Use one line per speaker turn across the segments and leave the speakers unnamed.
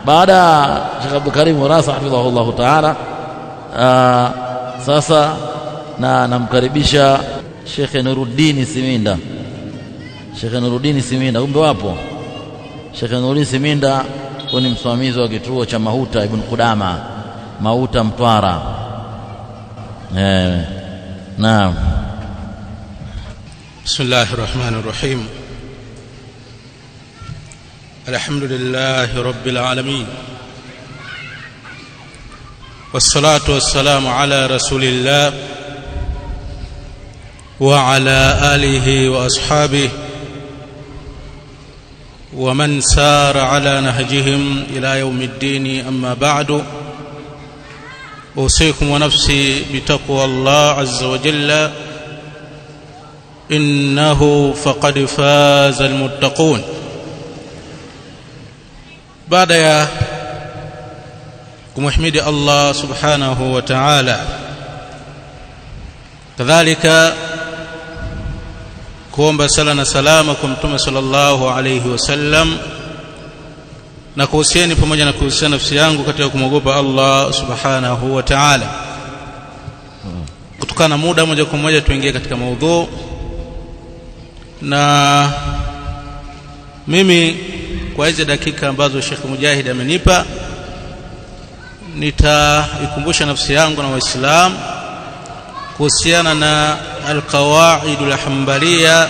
baada Sheikh Abdul Karim Warasa hafidhahullah ta'ala, sasa namkaribisha Sheikh Nuruddin Siminda. Sheikh Nuruddin Siminda kumbe wapo. Sheikh Nuruddin Siminda ni msimamizi wa kituo cha Mahuta Ibn Qudama, Mahuta Mtwara. Naam.
Bismillahir Rahmanir Rahim. Alhamdulillahi Rabbil Alamin. Wassalatu wassalamu ala Rasulillah wa ala alihi wa ashabihi wa man sara ala nahjihim ila yawmiddin, amma ba'du. أوصيكم ونفسي بتقوى الله عز وجل إنه فقد فاز المتقون. بعد يا كمحمد الله سبحانه وتعالى، كذلك kuomba sala na salama kwa Mtume sallallahu alayhi wasallam, na kuhusieni pamoja na kuhusiana nafsi yangu katika kumwogopa Allah subhanahu wa ta'ala. Kutokana muda, moja kwa moja tuingie katika maudhu. Na mimi kwa hizo dakika ambazo Sheikh Mujahid amenipa, nitaikumbusha nafsi yangu na Waislamu kuhusiana na al-qawaid al-hanbaliya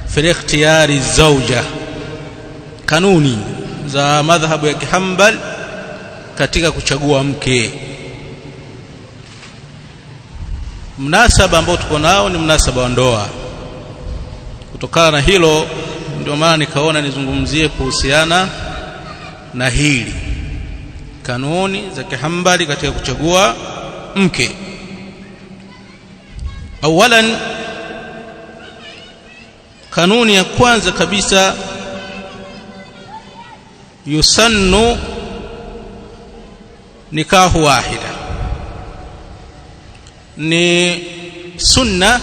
fi ikhtiyari az-zawja, kanuni za madhhabu ya Kihambal katika kuchagua mke. Mnasaba ambao tuko nao ni mnasaba wa ndoa. Kutokana na hilo ndio maana nikaona nizungumzie kuhusiana na hili, kanuni za Kihambali katika kuchagua mke. Awalan, kanuni ya kwanza kabisa, yusannu nikahu wahida, ni sunna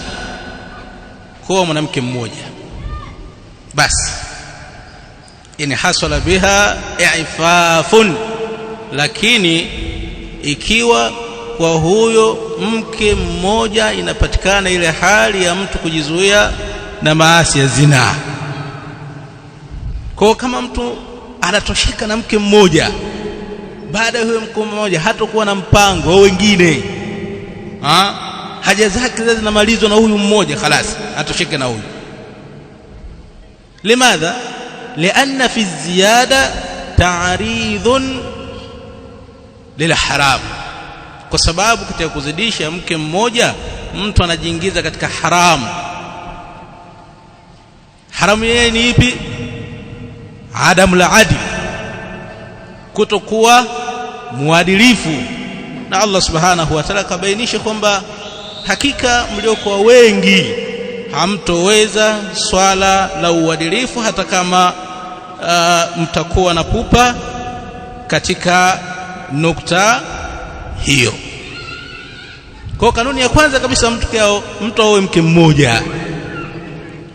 kuwa mwanamke mmoja basi. In hasala biha i'fafun, lakini ikiwa kwa huyo mke mmoja inapatikana ile hali ya mtu kujizuia na maasi ya zina. Kwa kama mtu anatosheka na mke mmoja, baada ya huyo mke mmoja hatakuwa na mpango wa wengine, haja zake zinamalizwa na huyu mmoja, خلاص atosheke na huyu. Limadha? Lianna fi ziyada ta'ridun lilharam, kwa sababu katika kuzidisha mke mmoja mtu anajiingiza katika haramu. Haramu yeye ni ipi? Adamul adl, kutokuwa muadilifu. Na Allah subhanahu wa ta'ala kabainisha kwamba hakika mliokuwa wengi hamtoweza swala la uadilifu hata kama mtakuwa na pupa katika nukta hiyo. Kwa kanuni ya kwanza kabisa, mtu awe mke mmoja,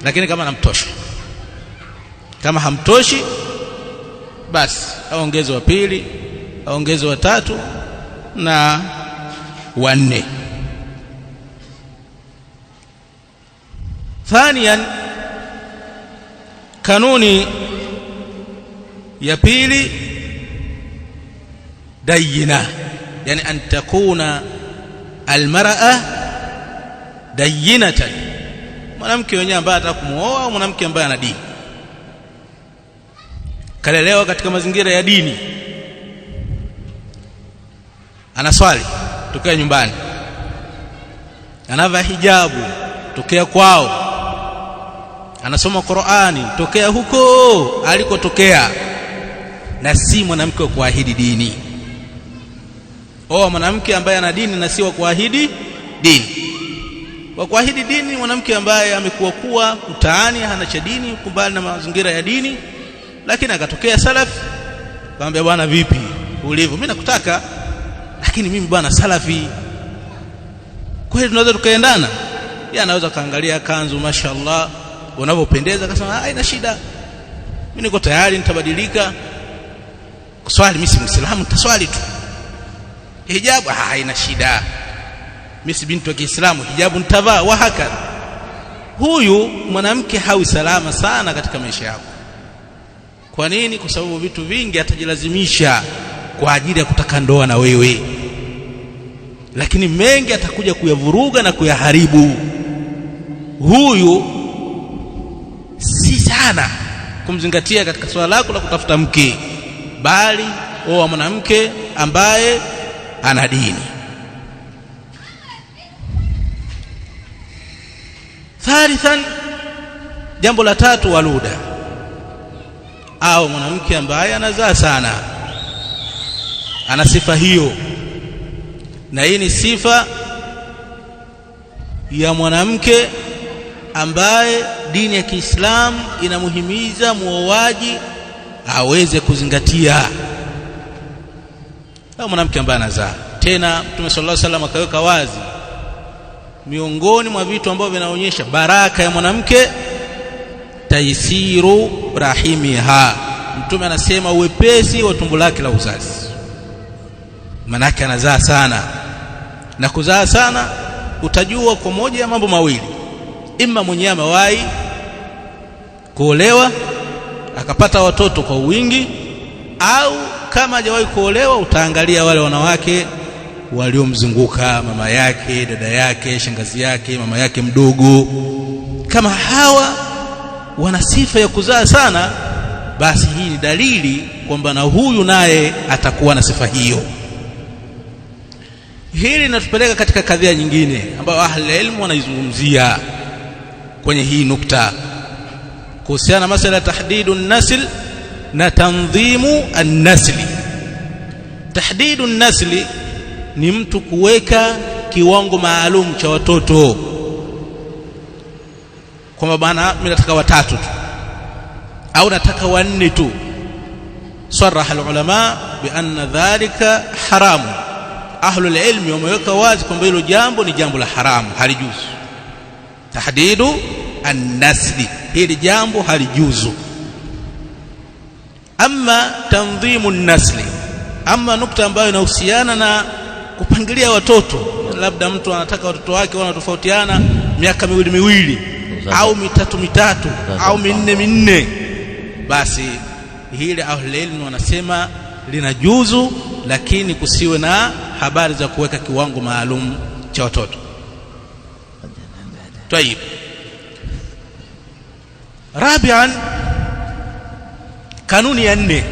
lakini kama anamtosha. Kama hamtoshi, basi aongeze wa pili, aongeze wa tatu na wa nne. Thaniyan, kanuni ya pili, dayina, yani an takuna almar'a dayinatan, mwanamke mwenyewe ambaye anataka kumuoa au mwanamke ambaye ana dini, kalelewa katika mazingira ya dini, anaswali tokea nyumbani, anavaa hijabu tokea kwao, anasoma Qur'ani tokea huko alikotokea, na si mwanamke wa kuahidi dini. Mwanamke ambaye ana dini na si wa kuahidi dini. Wa kuahidi dini mwanamke ambaye amekuwa mtaani, hana cha dini, kubali na mazingira ya dini, lakini akatokea salafi, kaambia bwana vipi ulivyo, mimi nakutaka lakini mimi bwana salafi. Kweli tunaweza tukaendana? Yeye anaweza kaangalia kanzu, mashaallah, unavyopendeza, akasema haina shida, mimi niko tayari, nitabadilika. kuswali, mimi si Muislamu, nitaswali tu. Hijabu haina shida, mimi si binti wa Kiislamu, hijabu nitavaa. Wa hakadha. Huyu mwanamke hawi salama sana katika maisha yako. Kwa nini? Kwa sababu vitu vingi atajilazimisha kwa ajili ya kutaka ndoa na wewe, lakini mengi atakuja kuyavuruga na kuyaharibu. Huyu si sana kumzingatia katika swala lako la kutafuta mke, bali oa mwanamke ambaye ana dini. Thalithan, jambo la tatu, waluda, au mwanamke ambaye anazaa sana. Ana sifa hiyo, na hii ni sifa ya mwanamke ambaye dini ya Kiislamu inamuhimiza muoaji aweze kuzingatia. Au mwanamke ambaye anazaa. Tena Mtume sallallahu alaihi wasallam akaweka wazi, miongoni mwa vitu ambavyo vinaonyesha baraka ya mwanamke, taisiru rahimiha. Mtume anasema uwepesi wa tumbo lake la uzazi. Manake anazaa sana, na kuzaa sana utajua kwa moja ya mambo mawili: imma mwenyewe amewahi kuolewa akapata watoto kwa wingi, au kama hajawahi kuolewa utaangalia wale wanawake waliomzunguka, mama yake, dada yake, shangazi yake, mama yake mdogo. Kama hawa wana sifa ya kuzaa sana, basi hii ni dalili kwamba na huyu naye atakuwa na sifa hiyo. Hili linatupeleka katika kadhia nyingine ambayo ahli ilmu wanaizungumzia kwenye hii nukta, kuhusiana na masala tahdidu an-nasl na tanzimu an-nasli. Tahdidu an-nasli ni mtu kuweka kiwango maalum cha watoto, kwa maana mimi nataka watatu tu au nataka wanne tu. Saraha al-ulama bi anna dhalika haramu. Ahlul ilmi wameweka wazi kwamba hilo jambo ni jambo la haramu, halijuzu. Tahdidu an-nasli, hili jambo halijuzu. Amma tanzimu an-nasli, amma nukta ambayo inahusiana na kupangilia watoto, labda mtu anataka watoto wake wanatofautiana miaka miwili au mitatu au minne, basi hili ahlul ilmi wanasema linajuzu, lakini kusiwe na habari za kuweka kiwango maalum cha watoto. Tayib. Rabian, kanuni ya 4,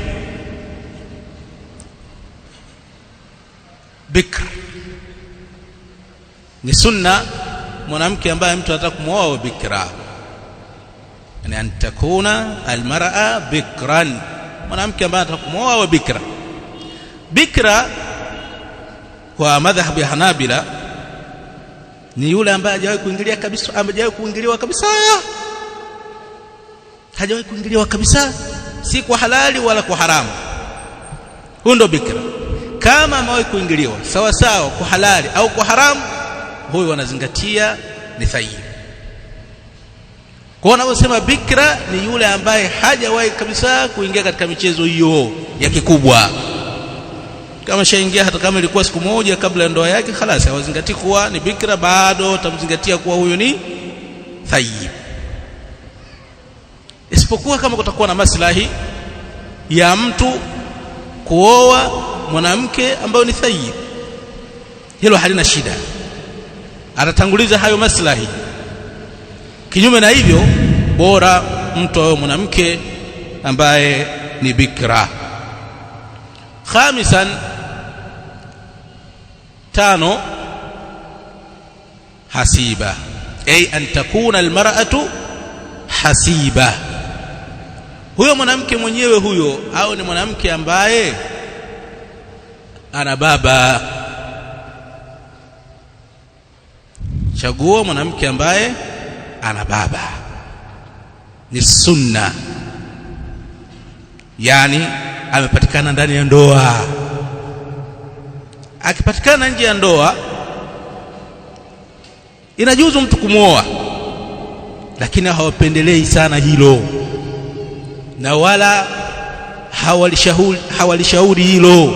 bikr. Ni sunna mwanamke ambaye mtu anataka kumwoa bikra, yani antakuna almar'a bikran, mwanamke ambaye anataka kumwoa bikra. Bikra kwa madhhab ya Hanabila ni yule ambaye hajawahi kuingilia kabisa, hajawahi kuingiliwa kabisa, hajawahi kuingiliwa kabisa, si kwa halali wala kwa haramu. Huyo ndo bikra. Kama amewahi kuingiliwa sawa sawa kwa halali au kwa haramu, huyo wanazingatia ni thayyib. Kwa wanaosema bikra ni yule ambaye hajawahi kabisa kuingia katika michezo hiyo ya kikubwa. Kama shaingia hata kama ilikuwa siku moja kabla ya ndoa yake, khalas hawazingatii kuwa ni bikra, bado tamzingatia kuwa huyo ni thayyib. Isipokuwa kama kutakuwa na maslahi ya mtu kuoa mwanamke ambaye ni thayyib, hilo halina shida, atatanguliza hayo maslahi. Kinyume na hivyo, bora mtu awe mwanamke ambaye ni bikra. Khamisan, 5, hasiba, ay an takuna almar'atu hasiba. Huyo mwanamke mwenyewe huyo au ni mwanamke ambaye ana baba. Chagua mwanamke ambaye ana baba, ni sunna, yani amepatikana ndani ya ndoa. Akipatikana nje ya ndoa inajuzu mtu kumwoa, lakini hawapendelei sana hilo, na wala hawalishauri hilo,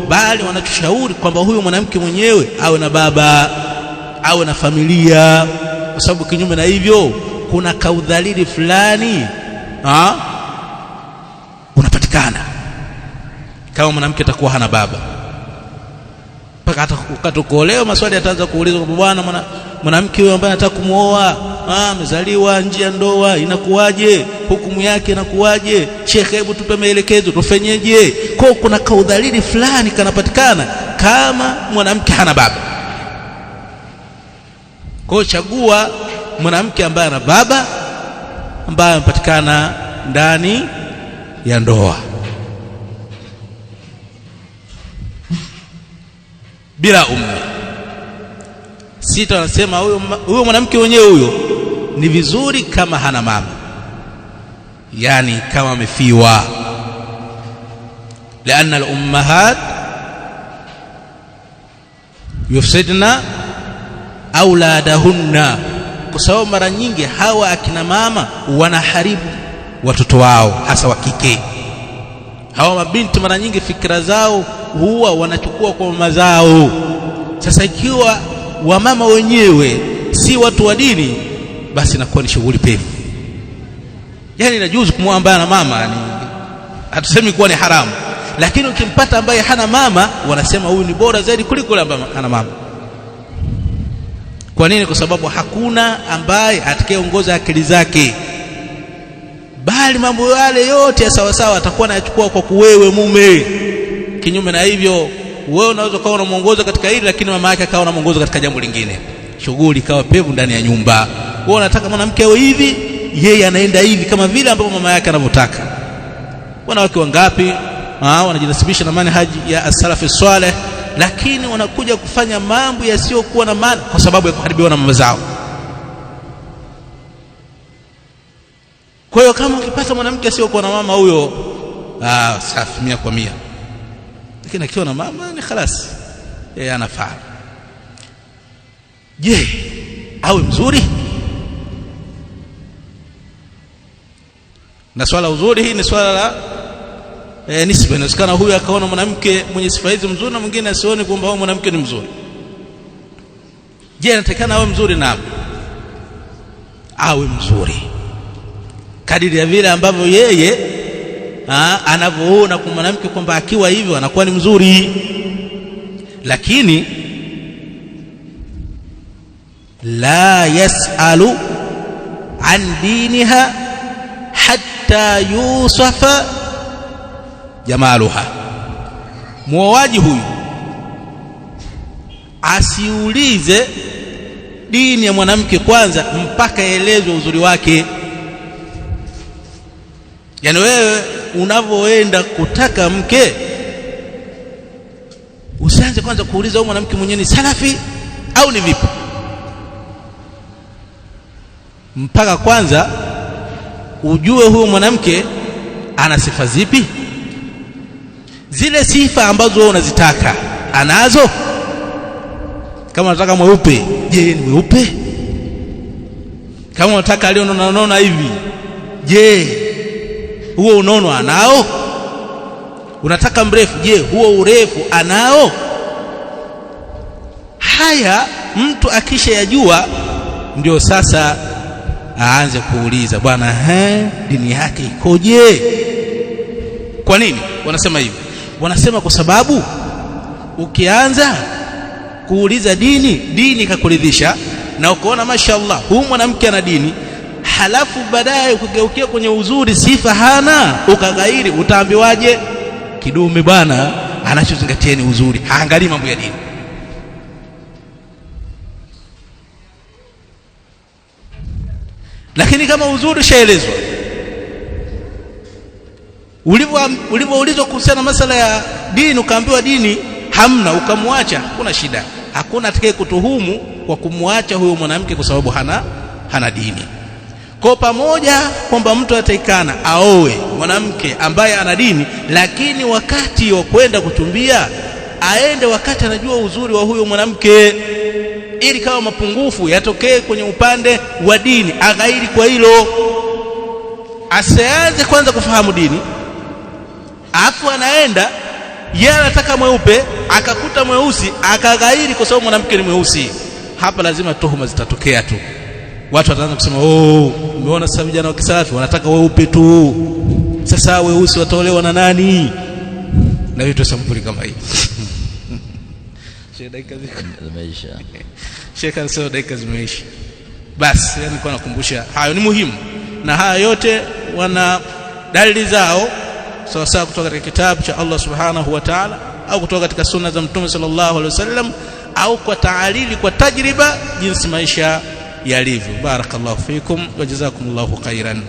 bali wanatushauri kwamba huyu mwanamke mwenyewe awe na baba, awe na familia, kwa sababu kinyume na hivyo kuna kaudhalili fulani unapatikana kama mwanamke atakuwa hana baba. Mpaka hata ukatokolewa maswali ataanza kuulizwa kwa bwana, mwanamke huyo ambaye anataka kumuoa amezaliwa nje ya ndoa, inakuwaje? Hukumu yake inakuwaje? Shekhe, hebu tupe maelekezo, tufenyeje? Kwa kuna kaudhalili fulani kanapatikana kama mwanamke hana baba. Kwa chagua mwanamke ambaye ana baba, ambaye anapatikana ndani ya ndoa bila ummi. Sita wanasema huyo mwanamke mwenyewe huyo ni vizuri kama hana mama, yani kama amefiwa. Lianna al-ummahat yufsidna auladahunna, kwa sababu mara nyingi hawa akina mama wanaharibu watoto wao, hasa wa kike. Hawa mabinti mara nyingi fikra zao huwa wanachukua kwa mama zao. Sasa ikiwa wamama wenyewe si watu wa dini, basi inakuwa ni shughuli pevu. Yani inajuzu kumwoa ambaye ana mama, yani hatusemi kuwa ni haramu, lakini ukimpata ambaye hana mama, wanasema huyu ni bora zaidi kuliko yule ambaye hana mama. Kwa nini? Kwa sababu hakuna ambaye atakayeongoza akili zake, bali mambo yale yote ya sawa sawa atakuwa anayachukua kwa kuwewe mume. Kinyume na hivyo, wewe unaweza kuwa unamuongoza katika hili, lakini mama yake akawa anamuongoza katika jambo lingine, shughuli ikawa pevu ndani ya nyumba. Wewe unataka mwanamke awe hivi, yeye anaenda hivi kama vile ambavyo mama yake anavyotaka. Wanawake wangapi wanajinasibisha na manhaji ya as-salaf as-salih, lakini wanakuja kufanya mambo yasiyokuwa na maana kwa sababu ya kuharibiwa na mama zao. Kwa hiyo kama ukipata mwanamke asiyokuwa na mama, huyo safi 100%. Lakini akiwa na mama ni khalas, yeye anafaa. Je, awe mzuri? Na swala uzuri hii ni swala la nisba. Inawezekana huyu akaona mwanamke mwenye sifa hizi mzuri na mwingine asione kwamba huyo mwanamke ni mzuri. Je, anatakana awe mzuri? Naam, awe mzuri kadiri ya vile ambavyo yeye anavyoona kwa mwanamke kwamba akiwa hivyo anakuwa ni mzuri. Lakini la yasalu an diniha hatta yusafa jamaluha. Muoaji huyu asiulize dini ya mwanamke kwanza mpaka elezwe uzuri wake. Yani wewe unavoenda kutaka mke, usianze kwanza kuuliza huyu mwanamke mwenyewe ni salafi au ni vipi, mpaka kwanza ujue huyu mwanamke ana sifa zipi. Zile sifa ambazo wewe unazitaka anazo. Kama unataka mweupe, je, ni mweupe? Kama unataka alionona hivi, je, huo unono anao? Unataka mrefu, je, huo urefu anao? Haya mtu akisha yajua, ndio sasa aanze kuuliza, bwana dini yake ikoje? Kwa nini wanasema hivi? Wanasema kwa sababu ukianza kuuliza dini kakuridhisha na ukaona mashaallah huyu mwanamke ana dini, halafu baadaye ukigeukia kwenye uzuri sifa hana, ukagairi, utaambiwaje? Kidume bwana anachozingatia ni uzuri, haangalii mambo ya dini. Lakini kama uzuri shaelezwa, ulivyoulizwa kuhusiana na masala ya dini ukaambiwa dini hamna, ukamwacha, kuna shida. Hakuna atakaye kutuhumu kwa kumwacha huyo mwanamke kwa sababu hana dini. Kwa pamoja kwamba mtu ataikana aoe mwanamke ambaye ana dini, lakini wakati wa kwenda kuchumbia aende wakati anajua uzuri wa huyo mwanamke, ili kama mapungufu yatokee kwenye upande wa dini aghairi kwa hilo. Asianze kwanza kufahamu dini afu anaenda yeye anataka mweupe akakuta mweusi akaghairi kwa sababu mwanamke ni mweusi, hapa lazima tuhuma zitatokea tu. Watu wataanza kusema umeona sasa vijana wa kisalafi wanataka weupe tu, sasa weusi wataolewa na nani, na vitu sampuli kama hii. Dakika zimeisha. Sheikh anasema dakika zimeisha. Basi yani kwa nakumbusha hayo ni muhimu, na haya yote wana dalili zao sawa sawa kutoka katika kitabu cha Allah subhanahu wa ta'ala au kutoka katika sunna za Mtume sallallahu alaihi wasallam au kwa taalili, kwa tajriba jinsi maisha yalivyo. Barakallahu fikum wa jazakumullahu khairan.